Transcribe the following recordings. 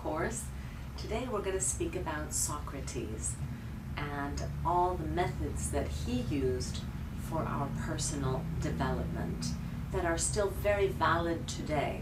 course. Today we're going to speak about Socrates and all the methods that he used for our personal development that are still very valid today,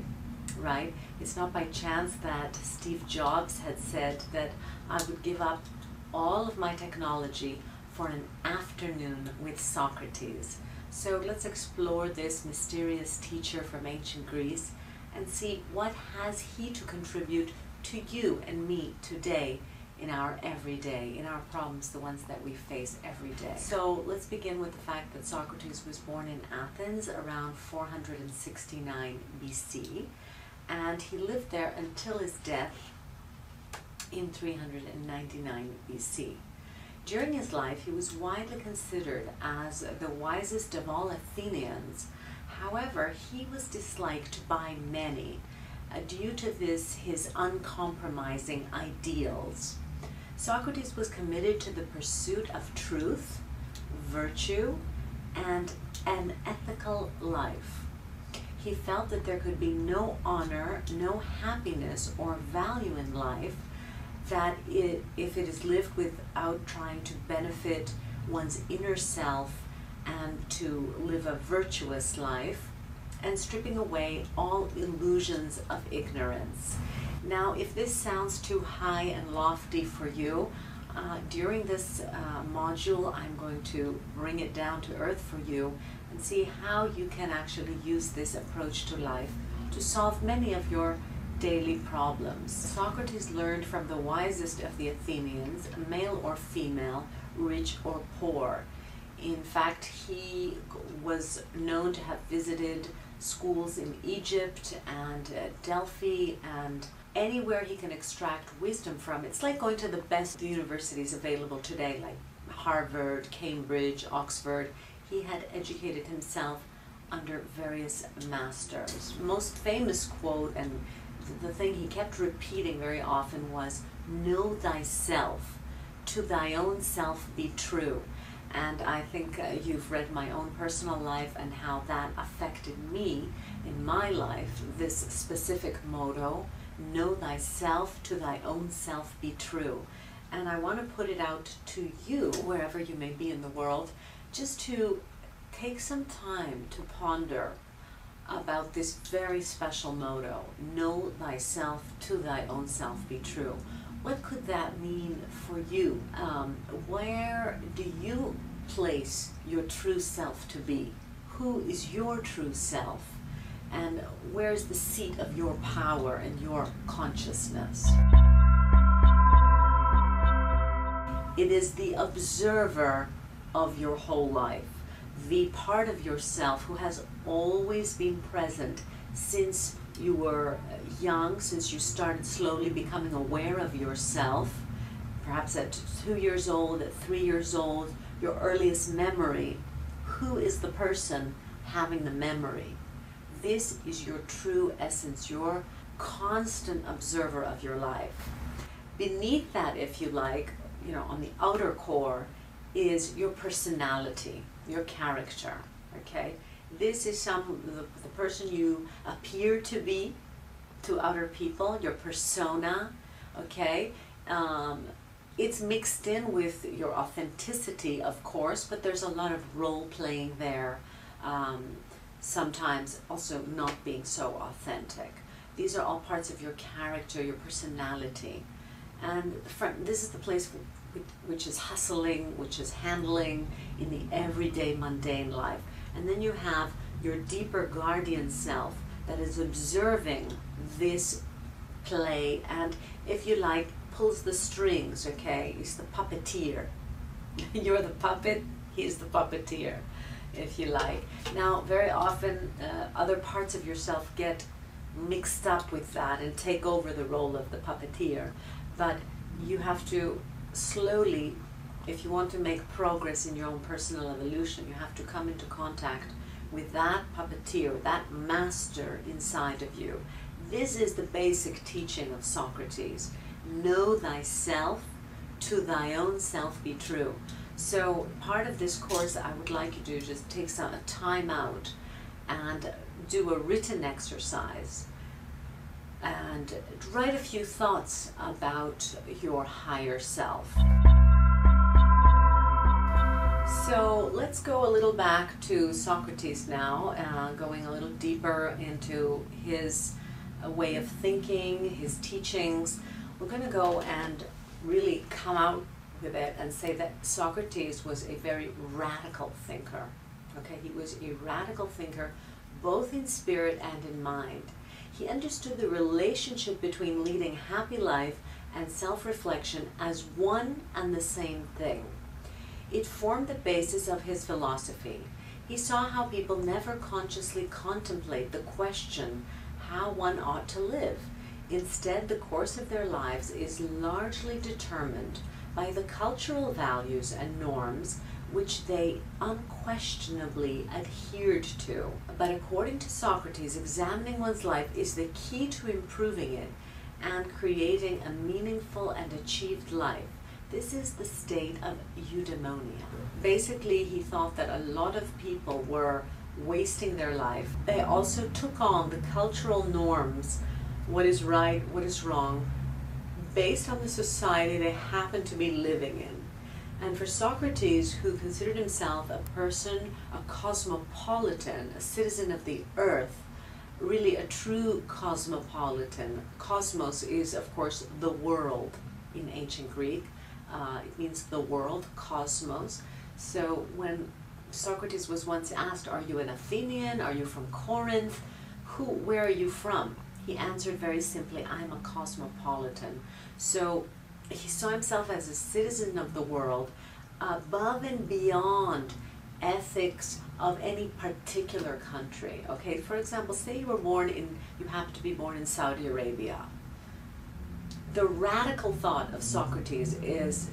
right? It's not by chance that Steve Jobs had said that I would give up all of my technology for an afternoon with Socrates. So let's explore this mysterious teacher from ancient Greece and see what has he to contribute to you and me today in our everyday, in our problems, the ones that we face every day. So let's begin with the fact that Socrates was born in Athens around 469 BC, and he lived there until his death in 399 BC. During his life, he was widely considered as the wisest of all Athenians. However, he was disliked by many due to his uncompromising ideals. Socrates was committed to the pursuit of truth, virtue, and an ethical life. He felt that there could be no honor, no happiness, or value in life that if it is lived without trying to benefit one's inner self and to live a virtuous life, and stripping away all illusions of ignorance. Now, if this sounds too high and lofty for you, during this module, I'm going to bring it down to earth for you and see how you can actually use this approach to life to solve many of your daily problems. Socrates learned from the wisest of the Athenians, male or female, rich or poor. In fact, he was known to have visited schools in Egypt and Delphi and anywhere he can extract wisdom from. It's like going to the best universities available today, like Harvard, Cambridge, Oxford. He had educated himself under various masters. Most famous quote, and the thing he kept repeating very often, was, "Know thyself, to thy own self be true." And I think you've read my own personal life and how that affected me in my life, this specific motto, know thyself, to thy own self be true. And I want to put it out to you, wherever you may be in the world, just to take some time to ponder about this very special motto, know thyself, to thy own self be true. What could that mean for you? Where do you place your true self to be? Who is your true self? And where's the seat of your power and your consciousness? It is the observer of your whole life, the part of yourself who has always been present since you were young, since you started slowly becoming aware of yourself, perhaps at 2 years old, at 3 years old, your earliest memory. Who is the person having the memory? This is your true essence, your constant observer of your life. Beneath that, if you like, on the outer core, is your personality, your character, okay? This is the person you appear to be to other people, your persona, okay? It's mixed in with your authenticity, of course, but there's a lot of role playing there. Sometimes also not being so authentic. These are all parts of your character, your personality. And this is the place which is hustling, which is handling in the everyday mundane life. And then you have your deeper guardian self that is observing this play and, if you like, pulls the strings, okay? He's the puppeteer. You're the puppet, he's the puppeteer, if you like. Now, very often other parts of yourself get mixed up with that and take over the role of the puppeteer. But you have to slowly, if you want to make progress in your own personal evolution, you have to come into contact with that puppeteer, that master inside of you. This is the basic teaching of Socrates. Know thyself, to thy own self be true. So part of this course, I would like you to just take time out and do a written exercise and write a few thoughts about your higher self. So let's go a little back to Socrates now, going a little deeper into his way of thinking, his teachings. We're going to go and really come out with it and say that Socrates was a very radical thinker. Okay, he was a radical thinker both in spirit and in mind. He understood the relationship between leading a happy life and self-reflection as one and the same thing. It formed the basis of his philosophy. He saw how people never consciously contemplate the question how one ought to live. Instead, the course of their lives is largely determined by the cultural values and norms which they unquestionably adhered to. But according to Socrates, examining one's life is the key to improving it and creating a meaningful and achieved life. This is the state of eudaimonia. Basically, he thought that a lot of people were wasting their life. They also took on the cultural norms, what is right, what is wrong, based on the society they happened to be living in. And for Socrates, who considered himself a person, a cosmopolitan, a citizen of the earth, really a true cosmopolitan. Cosmos is, of course, the world in ancient Greek. It means the world, cosmos. So when Socrates was once asked, are you an Athenian? Are you from Corinth? Where are you from? He answered very simply, I'm a cosmopolitan. So he saw himself as a citizen of the world, above and beyond ethics of any particular country. Okay, for example, say you happen to be born in Saudi Arabia. The radical thought of Socrates is,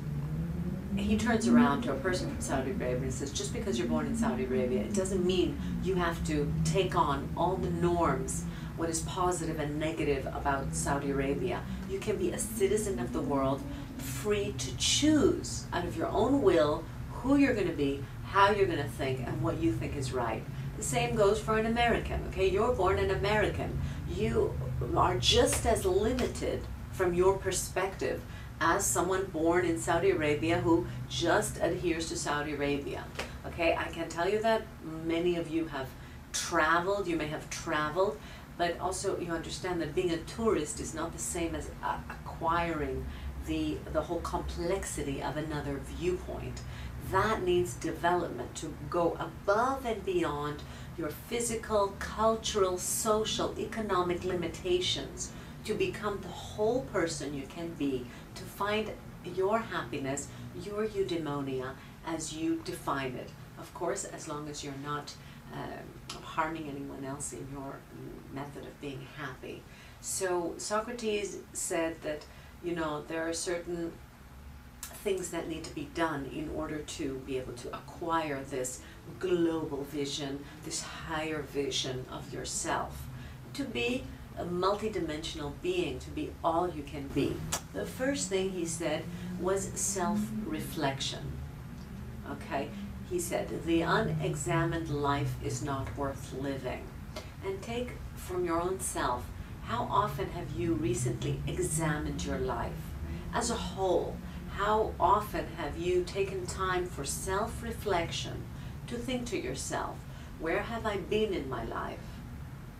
he turns around to a person from Saudi Arabia and says, just because you're born in Saudi Arabia, it doesn't mean you have to take on all the norms, what is positive and negative about Saudi Arabia. You can be a citizen of the world, free to choose out of your own will who you're going to be, how you're going to think, and what you think is right. The same goes for an American. Okay, you're born an American. You are just as limited from your perspective as someone born in Saudi Arabia who just adheres to Saudi Arabia. Okay, I can tell you that many of you have traveled, you may have traveled, but also you understand that being a tourist is not the same as acquiring the whole complexity of another viewpoint. That needs development to go above and beyond your physical, cultural, social, economic limitations, to become the whole person you can be, to find your happiness, your eudaimonia, as you define it. Of course, as long as you're not harming anyone else in your method of being happy. So Socrates said that, you know, there are certain things that need to be done in order to be able to acquire this global vision, this higher vision of yourself, to be a multidimensional being, to be all you can be. The first thing he said was self-reflection. Okay, he said the unexamined life is not worth living. And take from your own self, how often have you recently examined your life as a whole? How often have you taken time for self-reflection to think to yourself, where have I been in my life?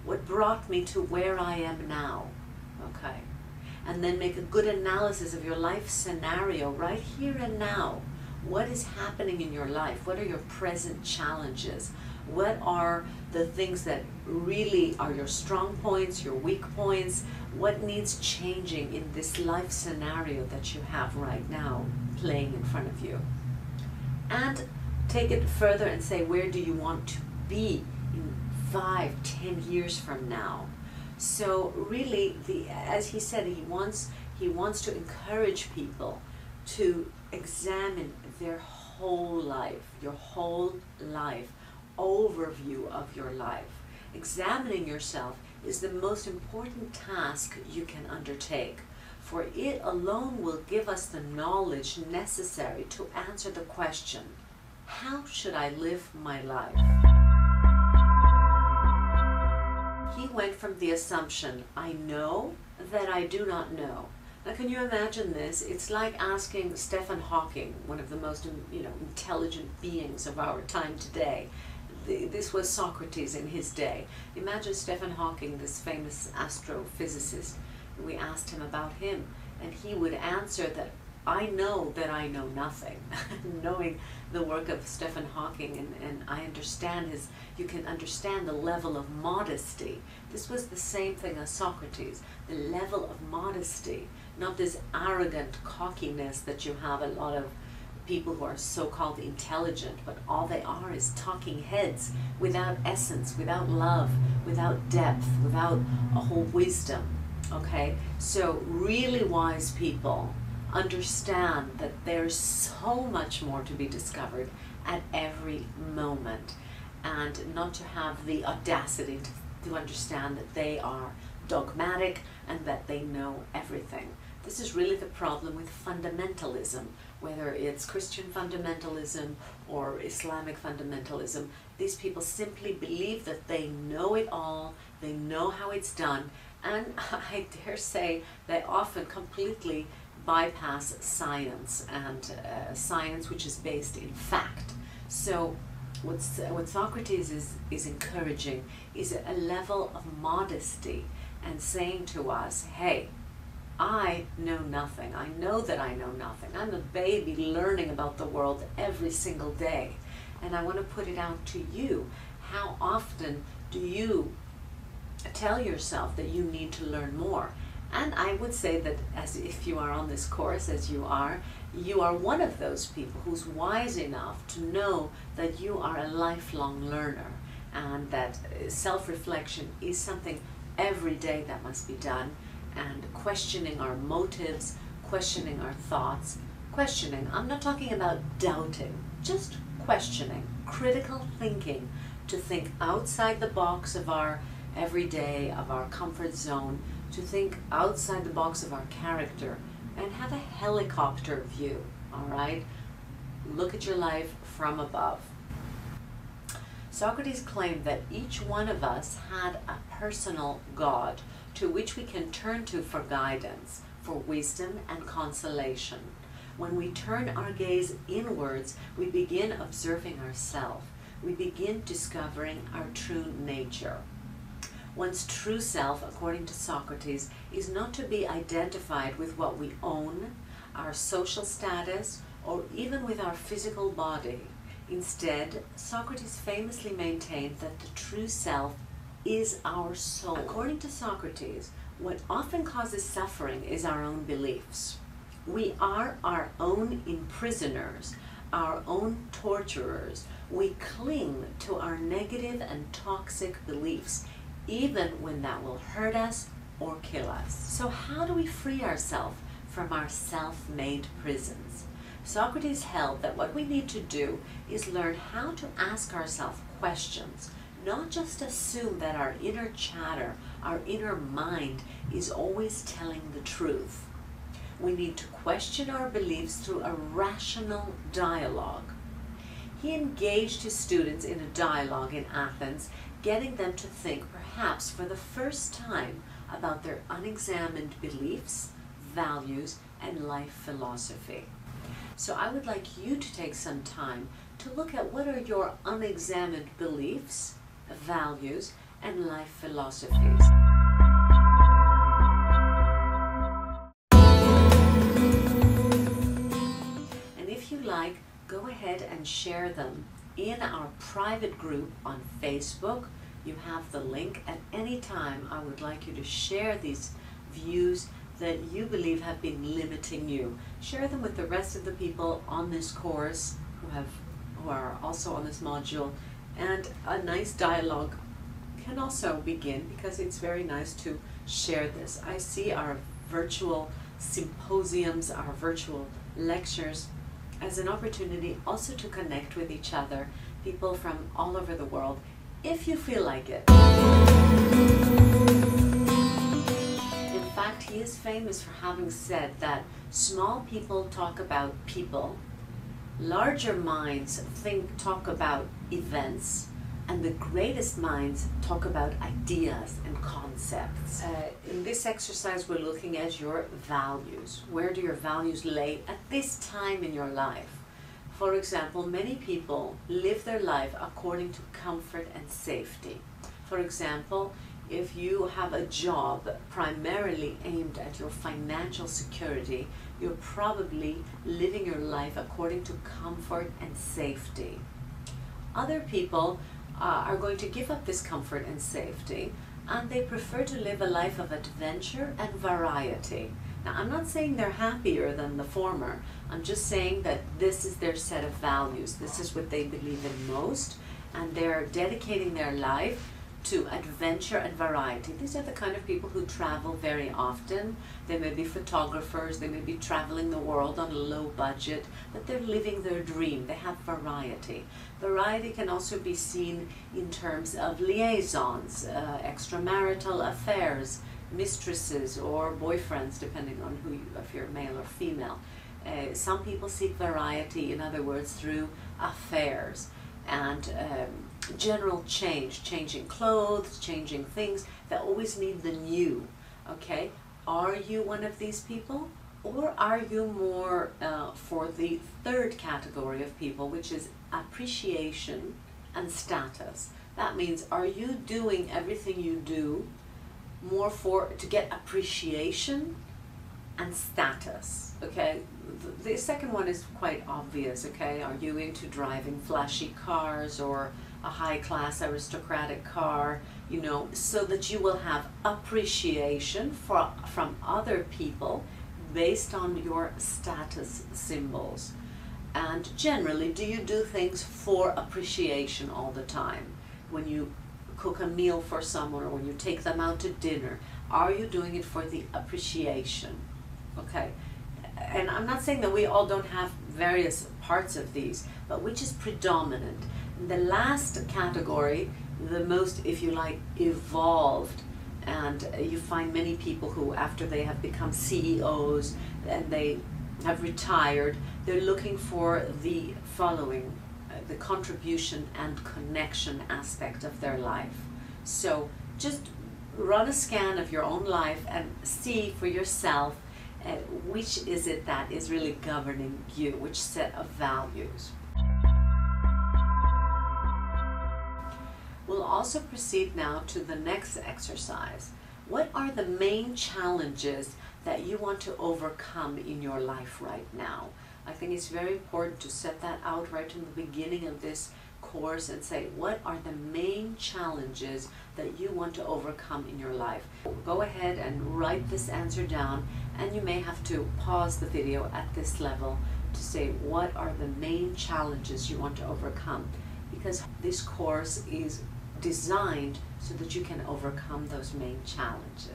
What brought me to where I am now? Okay. And then make a good analysis of your life scenario right here and now. What is happening in your life? What are your present challenges? What are the things that really are your strong points, your weak points? What needs changing in this life scenario that you have right now playing in front of you? And take it further and say, where do you want to be in 5, 10 years from now? So really, as he said, he wants to encourage people to examine their whole life, your whole life, overview of your life. Examining yourself is the most important task you can undertake, for it alone will give us the knowledge necessary to answer the question, how should I live my life? He went from the assumption, I know that I do not know. Now, can you imagine this? It's like asking Stephen Hawking, one of the most intelligent beings of our time today. This was Socrates in his day. Imagine Stephen Hawking, this famous astrophysicist. We asked him about him, and he would answer that I know nothing. Knowing the work of Stephen Hawking, and I understand you can understand the level of modesty. This was the same thing as Socrates, the level of modesty, not this arrogant cockiness that you have a lot of people who are so-called intelligent, but all they are is talking heads without essence, without love, without depth, without a whole wisdom. Okay, so really wise people understand that there's so much more to be discovered at every moment, and not to have the audacity to understand that they are dogmatic and that they know everything. This is really the problem with fundamentalism, whether it's Christian fundamentalism or Islamic fundamentalism. These people simply believe that they know it all, they know how it's done, and I dare say they often completely bypass science, and science which is based in fact. So what Socrates is encouraging is a level of modesty and saying to us, hey, I know nothing. I know that I know nothing. I'm a baby learning about the world every single day. And I want to put it out to you. How often do you tell yourself that you need to learn more? And I would say that as if you are on this course, as you are one of those people who's wise enough to know that you are a lifelong learner, and that self-reflection is something every day that must be done, and questioning our motives, questioning our thoughts, questioning, I'm not talking about doubting, just questioning, critical thinking, to think outside the box of our everyday, of our comfort zone, to think outside the box of our character, and have a helicopter view, all right? Look at your life from above. Socrates claimed that each one of us had a personal God to which we can turn to for guidance, for wisdom and consolation. When we turn our gaze inwards, we begin observing ourselves. We begin discovering our true nature. One's true self, according to Socrates, is not to be identified with what we own, our social status, or even with our physical body. Instead, Socrates famously maintained that the true self is our soul. According to Socrates, what often causes suffering is our own beliefs. We are our own imprisoners, our own torturers. We cling to our negative and toxic beliefs, even when that will hurt us or kill us. So how do we free ourselves from our self-made prisons? Socrates held that what we need to do is learn how to ask ourselves questions, not just assume that our inner chatter, our inner mind is always telling the truth. We need to question our beliefs through a rational dialogue. He engaged his students in a dialogue in Athens, getting them to think, perhaps for the first time, about their unexamined beliefs, values, and life philosophy. So I would like you to take some time to look at what are your unexamined beliefs, values, and life philosophies. And if you like, go ahead and share them in our private group on Facebook. You have the link. At any time, I would like you to share these views that you believe have been limiting you. Share them with the rest of the people on this course who are also on this module, and a nice dialogue can also begin, because it's very nice to share this. I see our virtual symposiums, our virtual lectures, as an opportunity also to connect with each other, people from all over the world, if you feel like it. In fact, he is famous for having said that small people talk about people, larger minds talk about events, And the greatest minds talk about ideas and concepts. In this exercise, we're looking at your values. Where do your values lay at this time in your life? For example, many people live their life according to comfort and safety. For example, if you have a job primarily aimed at your financial security, you're probably living your life according to comfort and safety. Other people are going to give up this comfort and safety, and they prefer to live a life of adventure and variety. Now, I'm not saying they're happier than the former. I'm just saying that this is their set of values. This is what they believe in most, and they're dedicating their life to adventure and variety. These are the kind of people who travel very often. They may be photographers, they may be traveling the world on a low budget, but they're living their dream. They have variety. Variety can also be seen in terms of liaisons, extramarital affairs, mistresses or boyfriends, depending on who if you're male or female. Some people seek variety, in other words, through affairs and general change, changing clothes, changing things. They always need the new. Okay, are you one of these people, or are you more for the third category of people, which is appreciation and status? That means, are you doing everything you do more to get appreciation and status? Okay, the second one is quite obvious. Okay, are you into driving flashy cars or a high-class aristocratic car, you know, so that you will have appreciation from other people based on your status symbols? And generally, do you do things for appreciation all the time? When you cook a meal for someone, or when you take them out to dinner, are you doing it for the appreciation? Okay, and I'm not saying that we all don't have various parts of these, but which is predominant? The last category, the most, if you like, evolved, and you find many people who, after they have become CEOs and they have retired, they're looking for the following, the contribution and connection aspect of their life. So just run a scan of your own life and see for yourself which is it that is really governing you, which set of values. We'll also proceed now to the next exercise. What are the main challenges that you want to overcome in your life right now? I think it's very important to set that out right in the beginning of this course and say, what are the main challenges that you want to overcome in your life? Go ahead and write this answer down, and you may have to pause the video at this level to say, what are the main challenges you want to overcome? Because this course is designed so that you can overcome those main challenges.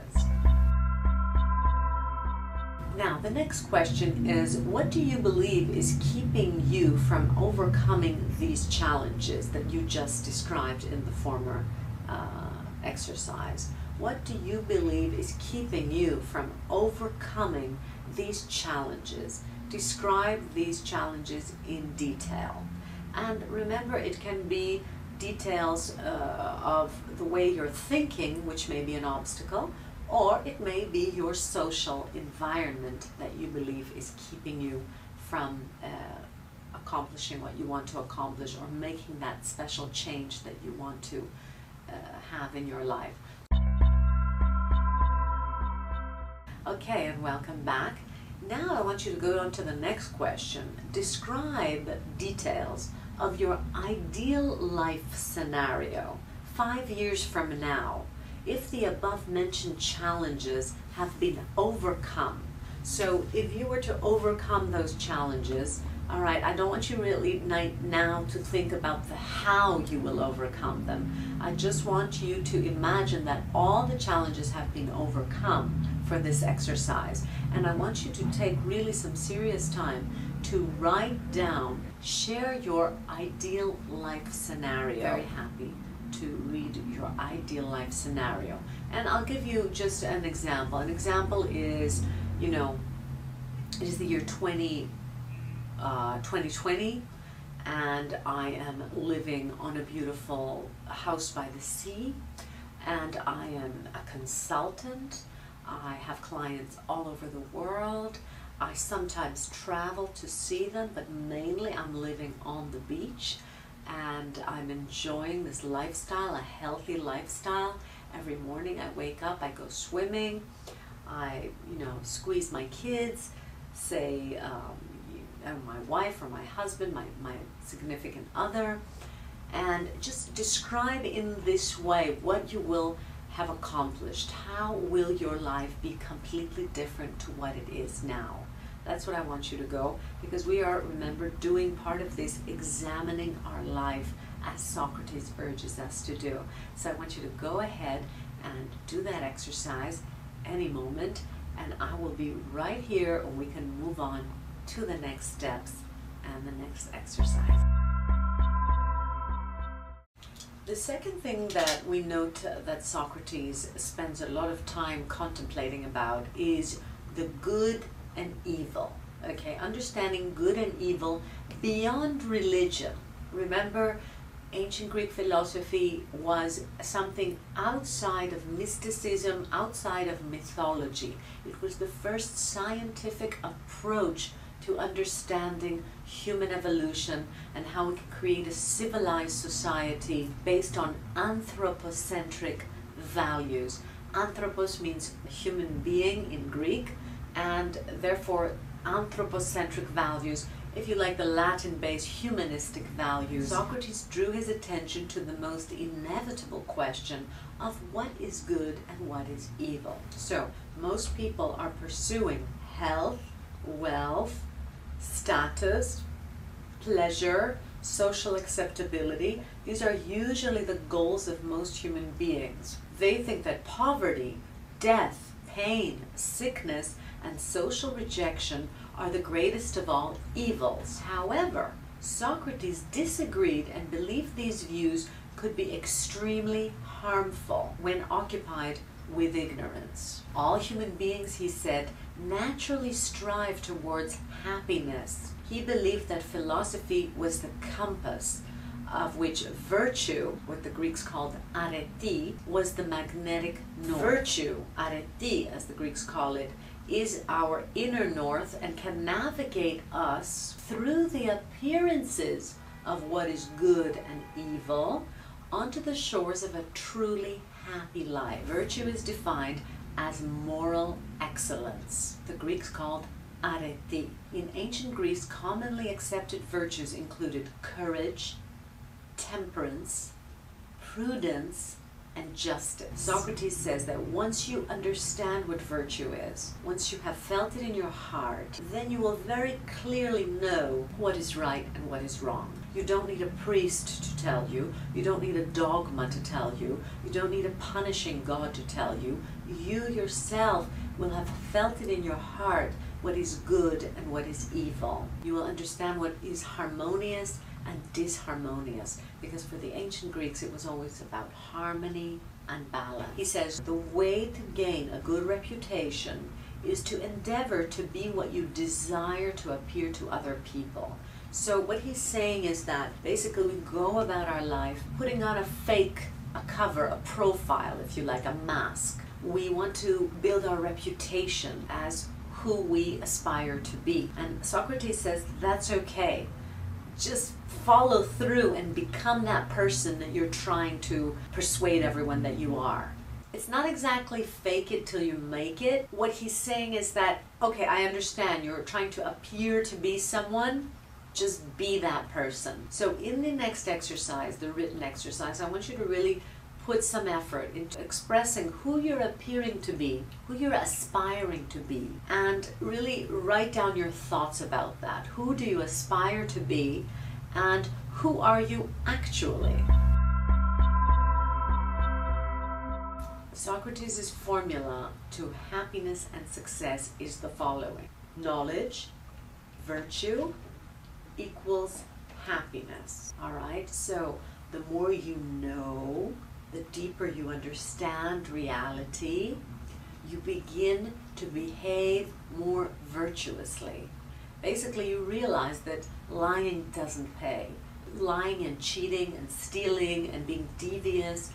Now, the next question is, what do you believe is keeping you from overcoming these challenges that you just described in the former exercise? What do you believe is keeping you from overcoming these challenges? Describe these challenges in detail. And remember, it can be details of the way you're thinking, which may be an obstacle, or it may be your social environment that you believe is keeping you from accomplishing what you want to accomplish, or making that special change that you want to have in your life. Okay, and welcome back. Now I want you to go on to the next question. Describe details of your ideal life scenario 5 years from now, if the above mentioned challenges have been overcome. So if you were to overcome those challenges, all right, I don't want you really now to think about the how you will overcome them. I just want you to imagine that all the challenges have been overcome for this exercise. And I want you to take really some serious time to write down, share your ideal life scenario. Very happy to read your ideal life scenario. And I'll give you just an example. An example is, it is the year 2020, and I am living on a beautiful house by the sea, and I am a consultant. I have clients all over the world. I sometimes travel to see them, but mainly I'm living on the beach, and I'm enjoying this lifestyle, a healthy lifestyle. Every morning I wake up, I go swimming, I squeeze my kids, say my wife or my husband, my significant other, and just describe in this way what you will have accomplished. How will your life be completely different to what it is now? That's what I want you to go, because we are, remember, doing part of this, examining our life as Socrates urges us to do. So I want you to go ahead and do that exercise any moment, and I will be right here, and we can move on to the next steps and the next exercise. The second thing that we note that Socrates spends a lot of time contemplating about is the good and evil. Okay, understanding good and evil beyond religion. Remember, ancient Greek philosophy was something outside of mysticism, outside of mythology. It was the first scientific approach to understanding human evolution and how we can create a civilized society based on anthropocentric values. Anthropos means human being in Greek, and therefore anthropocentric values, if you like, the Latin-based humanistic values. Socrates drew his attention to the most inevitable question of what is good and what is evil. So most people are pursuing health, wealth, status, pleasure, social acceptability. These are usually the goals of most human beings. They think that poverty, death, pain, sickness, and social rejection are the greatest of all evils. However, Socrates disagreed and believed these views could be extremely harmful when occupied with ignorance. All human beings, he said, naturally strive towards happiness. He believed that philosophy was the compass of which virtue, what the Greeks called areti, was the magnetic north. Virtue, areti as the Greeks call it, is our inner north and can navigate us through the appearances of what is good and evil onto the shores of a truly happy life. Virtue is defined as moral excellence. The Greeks called areti. In ancient Greece, commonly accepted virtues included courage, temperance, prudence, and justice. Socrates says that once you understand what virtue is, once you have felt it in your heart, then you will very clearly know what is right and what is wrong. You don't need a priest to tell you. You don't need a dogma to tell you. You don't need a punishing God to tell you. You yourself will have felt it in your heart what is good and what is evil. You will understand what is harmonious and disharmonious, because for the ancient Greeks it was always about harmony and balance. He says the way to gain a good reputation is to endeavor to be what you desire to appear to other people. So what he's saying is that basically we go about our life putting on a cover, a profile, if you like, a mask. We want to build our reputation as who we aspire to be. And Socrates says that's okay. Just follow through and become that person that you're trying to persuade everyone that you are. It's not exactly fake it till you make it. What he's saying is that, okay, I understand you're trying to appear to be someone, just be that person. So in the next exercise, the written exercise, I want you to really put some effort into expressing who you're appearing to be, who you're aspiring to be, and really write down your thoughts about that. Who do you aspire to be, and who are you actually? Socrates' formula to happiness and success is the following. Knowledge, virtue, equals happiness. All right, so the more you know, the deeper you understand reality, you begin to behave more virtuously. Basically, you realize that lying doesn't pay. Lying and cheating and stealing and being devious,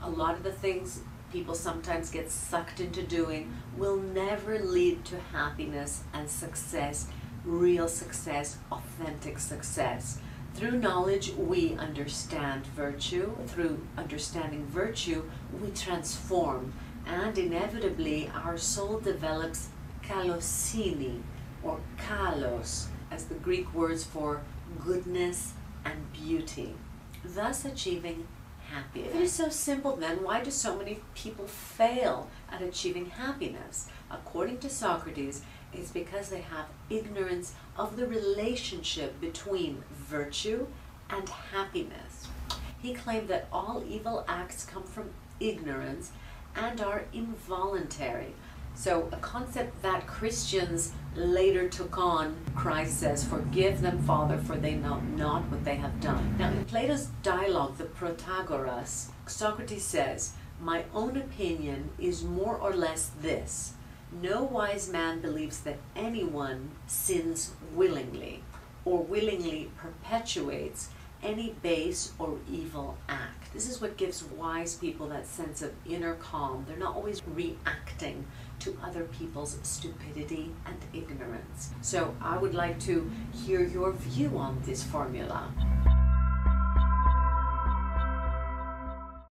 a lot of the things people sometimes get sucked into doing, will never lead to happiness and success, real success, authentic success. Through knowledge, we understand virtue. Through understanding virtue, we transform. And inevitably, our soul develops kalosini, or kalos, as the Greek words for goodness and beauty, thus achieving happiness. If it is so simple, then why do so many people fail at achieving happiness? According to Socrates, it's because they have ignorance of the relationship between virtue and happiness. He claimed that all evil acts come from ignorance and are involuntary. So a concept that Christians later took on. Christ says, "Forgive them, Father, for they know not what they have done." Now in Plato's dialogue, the Protagoras, Socrates says, "My own opinion is more or less this: no wise man believes that anyone sins willingly, or willingly perpetuates any base or evil act." This is what gives wise people that sense of inner calm. They're not always reacting to other people's stupidity and ignorance. So I would like to hear your view on this formula.